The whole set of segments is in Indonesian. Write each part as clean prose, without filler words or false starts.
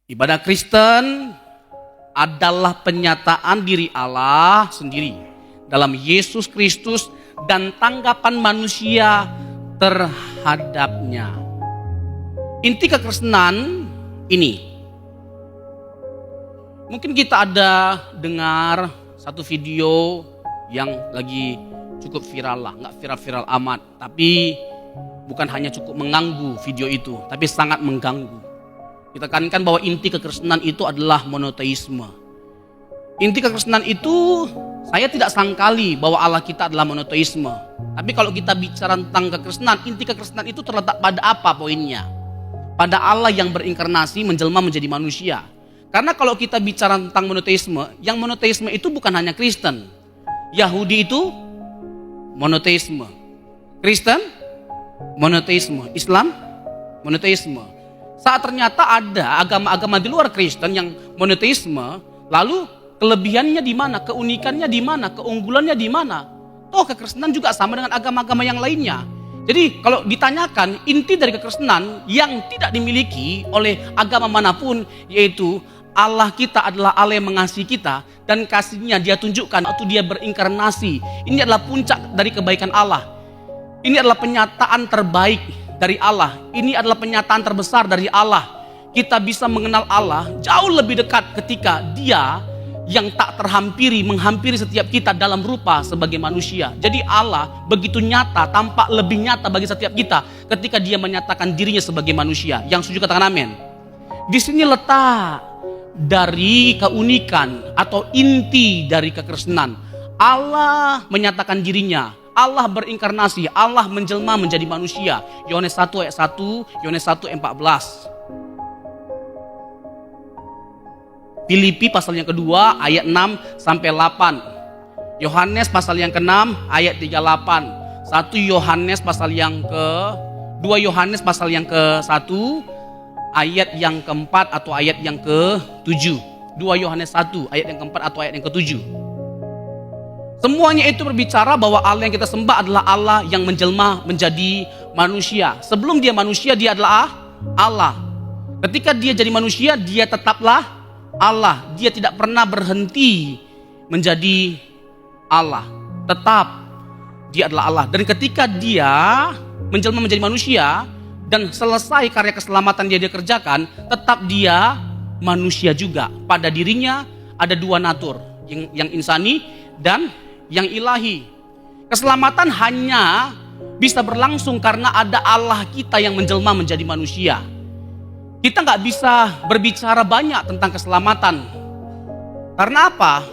Ibadah Kristen adalah penyataan diri Allah sendiri dalam Yesus Kristus dan tanggapan manusia terhadapnya. Inti kekristenan ini. Mungkin kita ada dengar satu video yang lagi cukup viral lah, nggak viral-viral amat, tapi bukan hanya cukup mengganggu video itu, tapi sangat mengganggu. Kita tekankan bahwa inti kekristenan itu adalah monoteisme. Inti kekristenan itu, saya tidak sangkali bahwa Allah kita adalah monoteisme. Tapi kalau kita bicara tentang kekristenan, inti kekristenan itu terletak pada apa poinnya? Pada Allah yang berinkarnasi menjelma menjadi manusia. Karena kalau kita bicara tentang monoteisme, yang monoteisme itu bukan hanya Kristen. Yahudi itu monoteisme. Kristen monoteisme. Islam monoteisme. Saat ternyata ada agama-agama di luar Kristen yang monoteisme, lalu kelebihannya di mana, keunikannya di mana, keunggulannya di mana? Toh kekristenan juga sama dengan agama-agama yang lainnya. Jadi kalau ditanyakan inti dari kekristenan yang tidak dimiliki oleh agama manapun, yaitu Allah kita adalah Allah yang mengasihi kita dan kasihnya dia tunjukkan waktu dia berinkarnasi. Ini adalah puncak dari kebaikan Allah. Ini adalah penyataan terbaik dari Allah. Ini adalah penyataan terbesar dari Allah. Kita bisa mengenal Allah jauh lebih dekat ketika dia yang tak terhampiri menghampiri setiap kita dalam rupa sebagai manusia. Jadi Allah begitu nyata, tampak lebih nyata bagi setiap kita ketika dia menyatakan dirinya sebagai manusia. Yang setuju katakan amin. Di sini letak dari keunikan atau inti dari kekristenan. Allah menyatakan dirinya. Allah berinkarnasi, Allah menjelma menjadi manusia. Yohanes 1 ayat 1, Yohanes 1 ayat 14. Filipi pasal yang kedua ayat 6 sampai 8. Yohanes pasal yang ke-6 ayat 38. 1 Yohanes pasal yang ke-2 Yohanes pasal yang ke-1 ayat yang ke-4 atau ayat yang ke-7. 2 Yohanes 1 ayat yang ke-4 atau ayat yang ke-7. Semuanya itu berbicara bahwa Allah yang kita sembah adalah Allah yang menjelma menjadi manusia. Sebelum dia manusia, dia adalah Allah. Ketika dia jadi manusia, dia tetaplah Allah. Dia tidak pernah berhenti menjadi Allah. Tetap dia adalah Allah. Dan ketika dia menjelma menjadi manusia dan selesai karya keselamatan dia kerjakan, tetap dia manusia juga. Pada dirinya ada dua natur, yang insani dan yang ilahi. Keselamatan hanya bisa berlangsung karena ada Allah kita yang menjelma menjadi manusia. Kita nggak bisa berbicara banyak tentang keselamatan. Karena apa?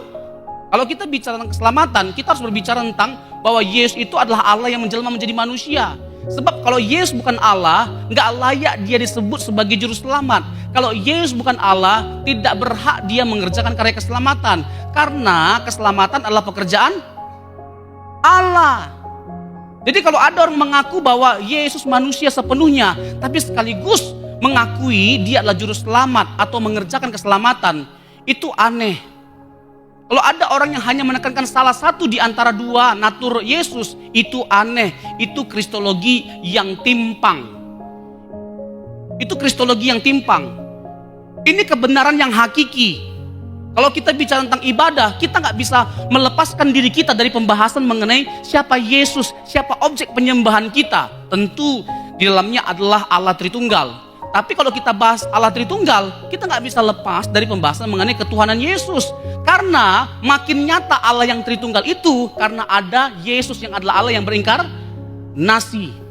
Kalau kita bicara tentang keselamatan, kita harus berbicara tentang bahwa Yesus itu adalah Allah yang menjelma menjadi manusia. Sebab kalau Yesus bukan Allah, nggak layak dia disebut sebagai juru selamat. Kalau Yesus bukan Allah, tidak berhak dia mengerjakan karya keselamatan. Karena keselamatan adalah pekerjaan Allah. Jadi kalau ada orang mengaku bahwa Yesus manusia sepenuhnya, tapi sekaligus mengakui dia adalah juru selamat atau mengerjakan keselamatan, itu aneh. Kalau ada orang yang hanya menekankan salah satu di antara dua natur Yesus, itu aneh. Itu kristologi yang timpang. Itu kristologi yang timpang. Ini kebenaran yang hakiki. Kalau kita bicara tentang ibadah, kita nggak bisa melepaskan diri kita dari pembahasan mengenai siapa Yesus, siapa objek penyembahan kita. Tentu di dalamnya adalah Allah Tritunggal. Tapi kalau kita bahas Allah Tritunggal, kita nggak bisa lepas dari pembahasan mengenai ketuhanan Yesus. Karena makin nyata Allah yang Tritunggal itu karena ada Yesus yang adalah Allah yang berinkarnasi.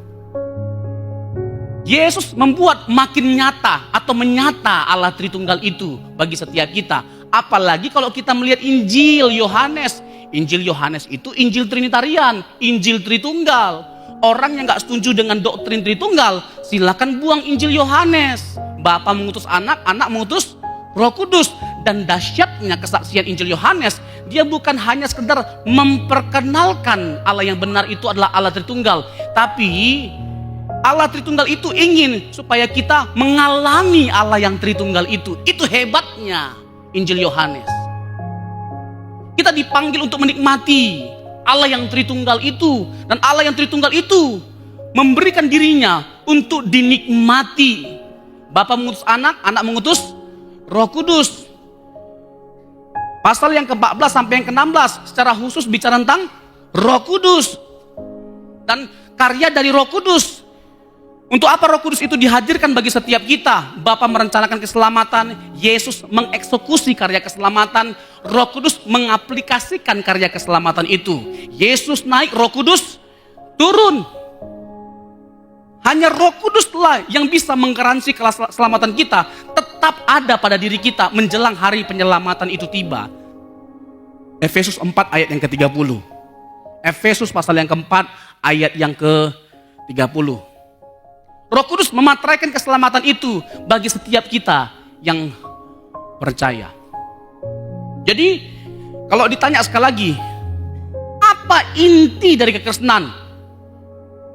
Yesus membuat makin nyata atau menyata Allah Tritunggal itu bagi setiap kita. Apalagi kalau kita melihat Injil Yohanes. Injil Yohanes itu Injil Trinitarian, Injil Tritunggal. Orang yang gak setuju dengan doktrin Tritunggal, silakan buang Injil Yohanes. Bapa mengutus anak, anak mengutus Roh Kudus. Dan dahsyatnya kesaksian Injil Yohanes, dia bukan hanya sekedar memperkenalkan Allah yang benar itu adalah Allah Tritunggal. Tapi Allah Tritunggal itu ingin supaya kita mengalami Allah yang Tritunggal itu. Itu hebatnya Injil Yohanes. Kita dipanggil untuk menikmati Allah yang Tritunggal itu. Dan Allah yang Tritunggal itu memberikan dirinya untuk dinikmati. Bapa mengutus anak, anak mengutus Roh Kudus. Pasal yang ke-14 sampai yang ke-16 secara khusus bicara tentang Roh Kudus dan karya dari Roh Kudus. Untuk apa Roh Kudus itu dihadirkan bagi setiap kita? Bapa merencanakan keselamatan, Yesus mengeksekusi karya keselamatan, Roh Kudus mengaplikasikan karya keselamatan itu. Yesus naik, Roh Kudus turun. Hanya Roh Kuduslah yang bisa menggaransi keselamatan kita tetap ada pada diri kita menjelang hari penyelamatan itu tiba. Efesus 4 ayat yang ke-30. Efesus pasal yang keempat ayat yang ke-30. Roh Kudus memateraikan keselamatan itu bagi setiap kita yang percaya. Jadi kalau ditanya sekali lagi, apa inti dari kekristenan?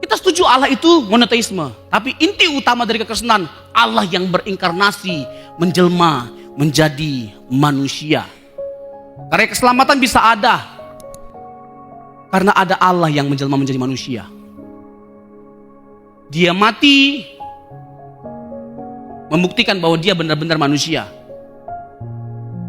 Kita setuju Allah itu monoteisme, tapi inti utama dari kekristenan Allah yang berinkarnasi, menjelma menjadi manusia. Karena keselamatan bisa ada karena ada Allah yang menjelma menjadi manusia. Dia mati membuktikan bahwa dia benar-benar manusia.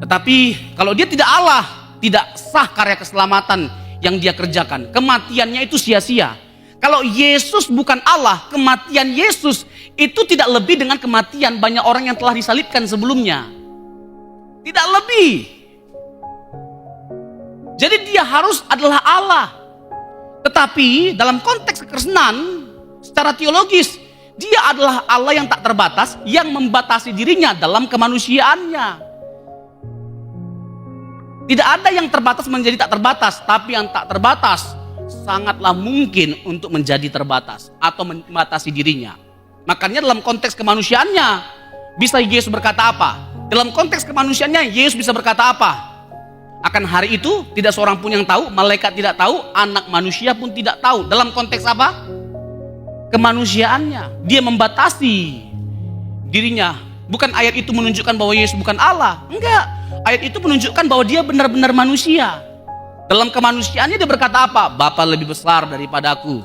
Tetapi kalau dia tidak Allah, tidak sah karya keselamatan yang dia kerjakan. Kematiannya itu sia-sia. Kalau Yesus bukan Allah, kematian Yesus itu tidak lebih dengan kematian banyak orang yang telah disalibkan sebelumnya. Tidak lebih. Jadi dia harus adalah Allah. Tetapi dalam konteks kekristenan, secara teologis, dia adalah Allah yang tak terbatas, yang membatasi dirinya dalam kemanusiaannya. Tidak ada yang terbatas menjadi tak terbatas, tapi yang tak terbatas sangatlah mungkin untuk menjadi terbatas atau membatasi dirinya. Makanya dalam konteks kemanusiaannya bisa Yesus berkata apa? Dalam konteks kemanusiaannya Yesus bisa berkata apa? Akan hari itu tidak seorang pun yang tahu, malaikat tidak tahu, anak manusia pun tidak tahu. Dalam konteks apa? Kemanusiaannya. Dia membatasi dirinya. Bukan ayat itu menunjukkan bahwa Yesus bukan Allah. Enggak. Ayat itu menunjukkan bahwa dia benar-benar manusia. Dalam kemanusiaannya dia berkata apa? Bapa lebih besar daripada aku.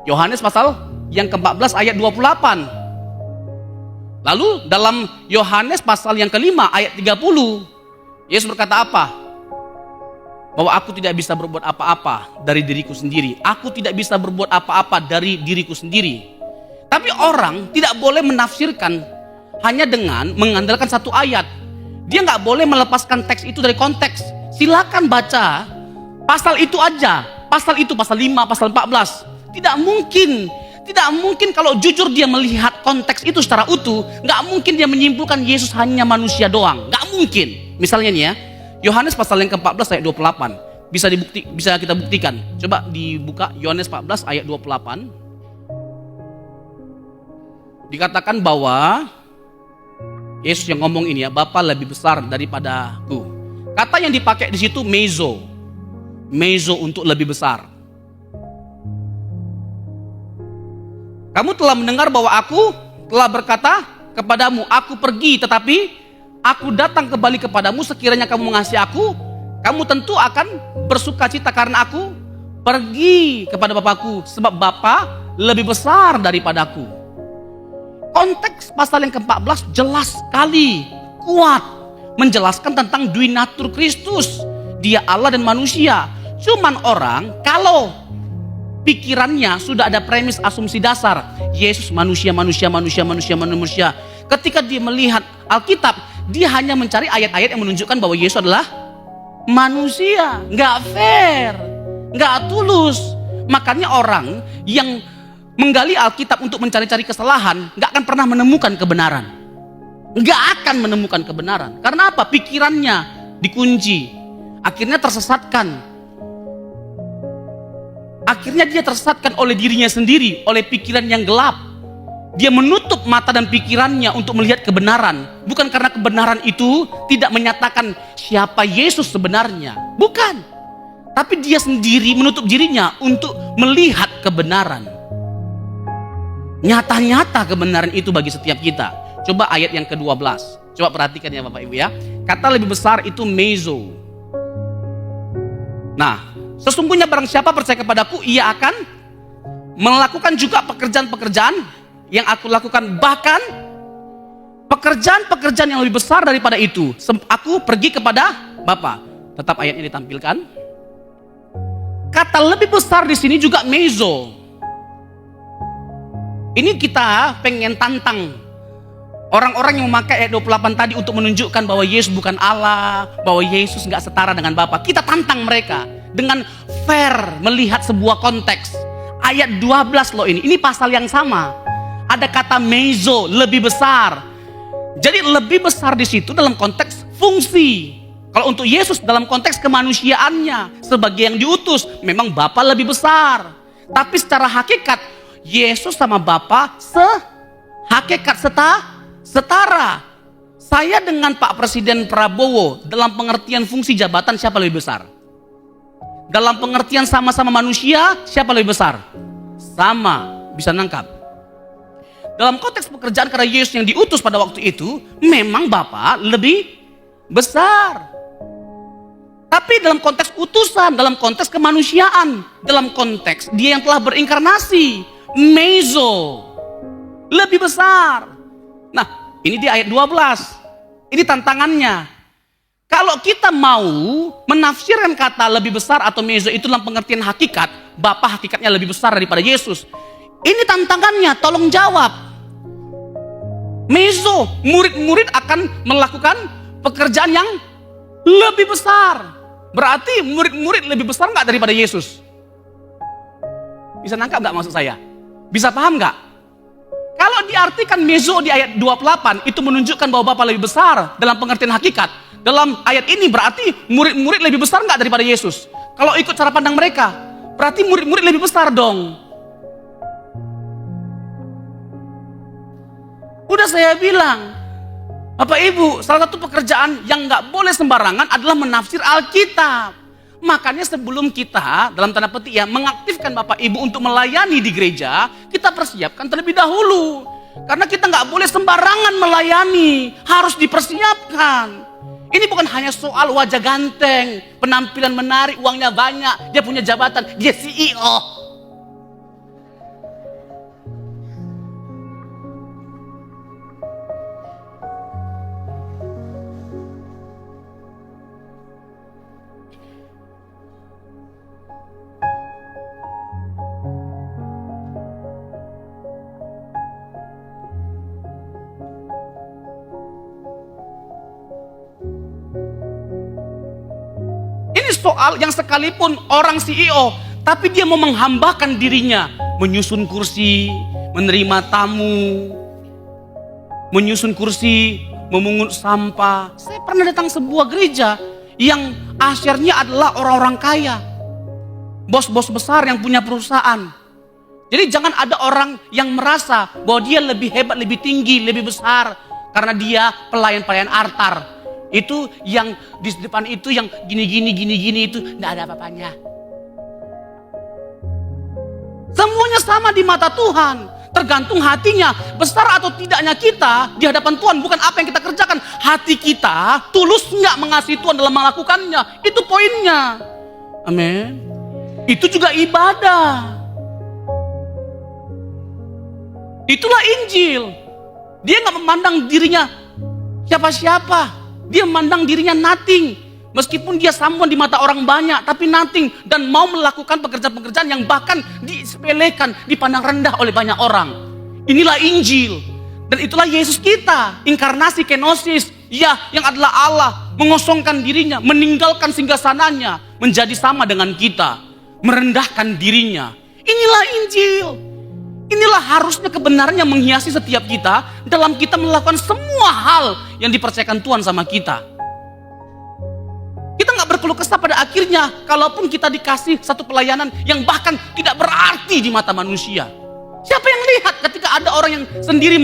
Yohanes pasal yang ke-14 ayat 28. Lalu dalam Yohanes pasal yang ke-5 ayat 30, Yesus berkata apa? Bahwa aku tidak bisa berbuat apa-apa dari diriku sendiri. Aku tidak bisa berbuat apa-apa dari diriku sendiri. Tapi orang tidak boleh menafsirkan hanya dengan mengandalkan satu ayat. Dia nggak boleh melepaskan teks itu dari konteks. Silakan baca pasal itu aja. Pasal itu, pasal 5, pasal 14. Tidak mungkin kalau jujur dia melihat konteks itu secara utuh. Nggak mungkin dia menyimpulkan Yesus hanya manusia doang. Nggak mungkin. Misalnya nih ya, Yohanes pasal yang ke-14 ayat 28. Bisa kita buktikan. Coba dibuka Yohanes 14 ayat 28. Dikatakan bahwa Yesus yang ngomong ini ya, Bapa lebih besar daripada aku. Kata yang dipakai di situ mezo. Mezo untuk lebih besar. Kamu telah mendengar bahwa aku telah berkata kepadamu, aku pergi tetapi aku datang kembali kepadamu. Sekiranya kamu mengasihi aku, kamu tentu akan bersuka cita karena aku pergi kepada Bapakku, sebab Bapa lebih besar daripadaku. Konteks pasal yang ke-14 jelas sekali, kuat menjelaskan tentang dui natur Kristus. Dia Allah dan manusia. Cuman orang kalau pikirannya sudah ada premis asumsi dasar, Yesus manusia. Ketika dia melihat Alkitab, dia hanya mencari ayat-ayat yang menunjukkan bahwa Yesus adalah manusia. Nggak fair, nggak tulus. Makanya orang yang menggali Alkitab untuk mencari-cari kesalahan nggak akan pernah menemukan kebenaran. Nggak akan menemukan kebenaran. Karena apa? Pikirannya dikunci. Akhirnya tersesatkan. Akhirnya dia tersesatkan oleh dirinya sendiri, oleh pikiran yang gelap. Dia menutup mata dan pikirannya untuk melihat kebenaran. Bukan karena kebenaran itu tidak menyatakan siapa Yesus sebenarnya. Bukan. Tapi dia sendiri menutup dirinya untuk melihat kebenaran. Nyata-nyata kebenaran itu bagi setiap kita. Coba ayat yang ke-12. Coba perhatikan ya Bapak Ibu ya. Kata lebih besar itu mezo. Nah, sesungguhnya barang siapa percaya kepadaku, ia akan melakukan juga pekerjaan-pekerjaan yang aku lakukan, bahkan Pekerjaan-pekerjaan yang lebih besar daripada itu, aku pergi kepada Bapa. Tetap ayatnya ditampilkan. Kata lebih besar di sini juga mezo. Ini kita pengen tantang orang-orang yang memakai ayat 28 tadi untuk menunjukkan bahwa Yesus bukan Allah, bahwa Yesus nggak setara dengan Bapa. Kita tantang mereka dengan fair melihat sebuah konteks. Ayat 12 loh ini pasal yang sama. Ada kata mezo, lebih besar. Jadi lebih besar di situ dalam konteks fungsi. Kalau untuk Yesus dalam konteks kemanusiaannya sebagai yang diutus, memang Bapa lebih besar. Tapi secara hakikat Yesus sama Bapa hakikat setara. Saya dengan Pak Presiden Prabowo dalam pengertian fungsi jabatan siapa lebih besar? Dalam pengertian sama-sama manusia siapa lebih besar? Sama, bisa nangkap. Dalam konteks pekerjaan karena Yesus yang diutus pada waktu itu, memang Bapa lebih besar. Tapi dalam konteks utusan, dalam konteks kemanusiaan, dalam konteks dia yang telah berinkarnasi, mezo, lebih besar. Nah, ini di ayat 12. Ini tantangannya. Kalau kita mau menafsirkan kata lebih besar atau mezo itu dalam pengertian hakikat, Bapa hakikatnya lebih besar daripada Yesus. Ini tantangannya, tolong jawab. Mezo, murid-murid akan melakukan pekerjaan yang lebih besar. Berarti murid-murid lebih besar nggak daripada Yesus? Bisa nangkap nggak maksud saya? Bisa paham nggak? Kalau diartikan mezo di ayat 28 itu menunjukkan bahwa Bapa lebih besar dalam pengertian hakikat. Dalam ayat ini berarti murid-murid lebih besar nggak daripada Yesus? Kalau ikut cara pandang mereka, berarti murid-murid lebih besar dong. Udah saya bilang, Bapak Ibu, salah satu pekerjaan yang nggak boleh sembarangan adalah menafsir Alkitab. Makanya sebelum kita, dalam tanda petik ya, mengaktifkan Bapak Ibu untuk melayani di gereja, kita persiapkan terlebih dahulu. Karena kita nggak boleh sembarangan melayani, harus dipersiapkan. Ini bukan hanya soal wajah ganteng, penampilan menarik, uangnya banyak, dia punya jabatan, dia CEO. Soal yang sekalipun orang CEO, tapi dia mau menghambakan dirinya, menyusun kursi, menerima tamu, menyusun kursi, memungut sampah. Saya pernah datang sebuah gereja yang asyarnya adalah orang-orang kaya, bos-bos besar yang punya perusahaan. Jadi jangan ada orang yang merasa bahwa dia lebih hebat, lebih tinggi, lebih besar karena dia pelayan-pelayan altar. Itu yang di depan itu yang gini-gini itu enggak ada apa-apanya. Semuanya sama di mata Tuhan. Tergantung hatinya, besar atau tidaknya kita di hadapan Tuhan bukan apa yang kita kerjakan. Hati kita tulus enggak mengasihi Tuhan dalam melakukannya. Itu poinnya. Amin. Itu juga ibadah. Itulah Injil. Dia enggak memandang dirinya siapa-siapa. Dia memandang dirinya nothing. Meskipun dia someone di mata orang banyak, tapi nothing. Dan mau melakukan pekerjaan-pekerjaan yang bahkan disepelekan, dipandang rendah oleh banyak orang. Inilah Injil. Dan itulah Yesus kita. Inkarnasi, kenosis. Ya, yang adalah Allah. Mengosongkan dirinya, meninggalkan singgasananya. Menjadi sama dengan kita. Merendahkan dirinya. Inilah Injil. Inilah harusnya kebenaran yang menghiasi setiap kita dalam kita melakukan semua hal yang dipercayakan Tuhan sama kita. Kita nggak berkeluh kesah pada akhirnya, kalaupun kita dikasih satu pelayanan yang bahkan tidak berarti di mata manusia. Siapa yang lihat ketika ada orang yang sendiri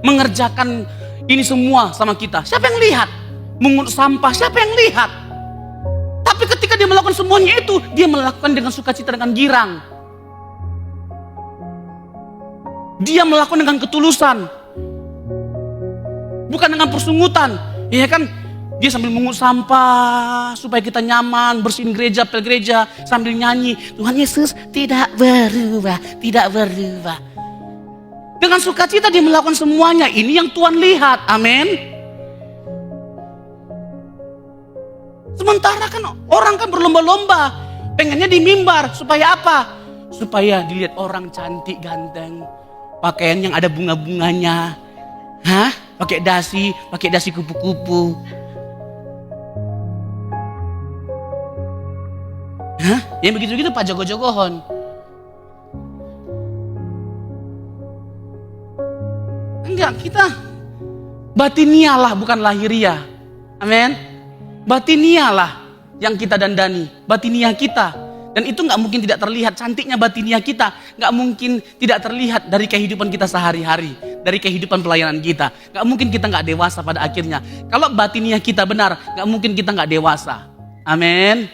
mengerjakan ini semua sama kita? Siapa yang lihat? Mengungut sampah, siapa yang lihat? Tapi ketika dia melakukan semuanya itu, dia melakukan dengan sukacita, dengan girang. Dia melakukan dengan ketulusan, bukan dengan persungutan. Ya kan, dia sambil mengungut sampah supaya kita nyaman, bersihin gereja, pel gereja, sambil nyanyi, Tuhan Yesus tidak berubah, tidak berubah. Dengan sukacita dia melakukan semuanya. Ini yang Tuhan lihat. Amin. Sementara kan orang kan berlomba-lomba. Pengennya di mimbar. Supaya apa? Supaya dilihat orang cantik, ganteng. Pakaian yang ada bunga-bunganya. Hah? Pakai dasi kupu-kupu. Hah? Yang begitu-begitu Pak Jogo-jogohon. Enggak, kita batinia lah, bukan lahiriah. Amin. Batinia lah yang kita dandani, batinia kita. Dan itu nggak mungkin tidak terlihat, cantiknya batinia kita nggak mungkin tidak terlihat dari kehidupan kita sehari-hari, dari kehidupan pelayanan kita. Nggak mungkin kita nggak dewasa pada akhirnya. Kalau batinia kita benar, nggak mungkin kita nggak dewasa. Amin.